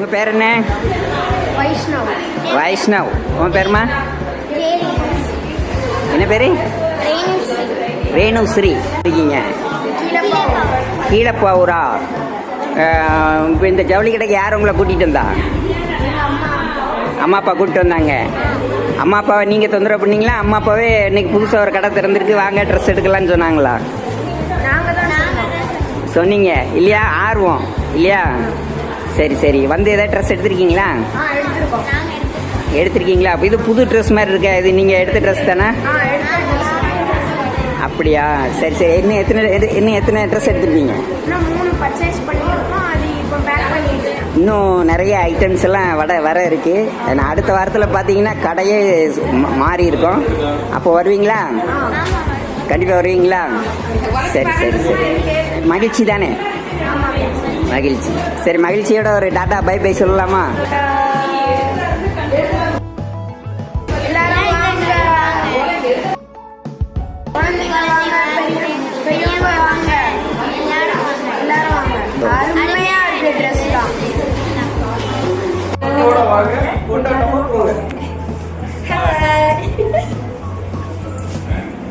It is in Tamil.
உங்கள் பேர் என்ன? வைஷ்ணவ். வைஷ்ணவ். உன் பேருமா? என்ன பேர்? ரேணுஸ்ரீ. இருக்கீங்க கீழப்பாவூரா? இப்போ இந்த ஜவுளி கடைக்கு யார் உங்களை கூட்டிகிட்டு வந்தா? அம்மா அப்பா கூப்பிட்டு வந்தாங்க. அம்மா அப்பாவை நீங்கள் தொந்தரவு பண்ணீங்களா? அம்மா அப்பாவே இன்னைக்கு புதுசாக ஒரு கடை திறந்துருக்கு, வாங்க ட்ரெஸ் எடுக்கலான்னு சொன்னாங்களா? சொன்னீங்க இல்லையா? ஆர்வம் இல்லையா? சரி சரி. வந்து எதாவது ட்ரெஸ் எடுத்துருக்கீங்களா? எடுத்துருக்கீங்களா? அப்போ இது புது ட்ரெஸ் மாதிரி இருக்கா? இது நீங்கள் எடுத்த ட்ரெஸ் தானே? அப்படியா? சரி சரி. இன்னும் எத்தனை ட்ரெஸ் எடுத்துருக்கீங்க? இன்னும் நிறைய ஐட்டம்ஸ் எல்லாம் வர இருக்குது. நான் அடுத்த வாரத்தில் பார்த்தீங்கன்னா கடையே மாறி இருக்கும். அப்போ வருவீங்களா? கண்டிப்பாக வருவீங்களா? சரி சரி சரி. மகிழ்ச்சி தானே? மகிழ்ச்சி. சரி, மகிழ்ச்சியோட ஒரு டாட்டா பை பை சொல்லலாமா?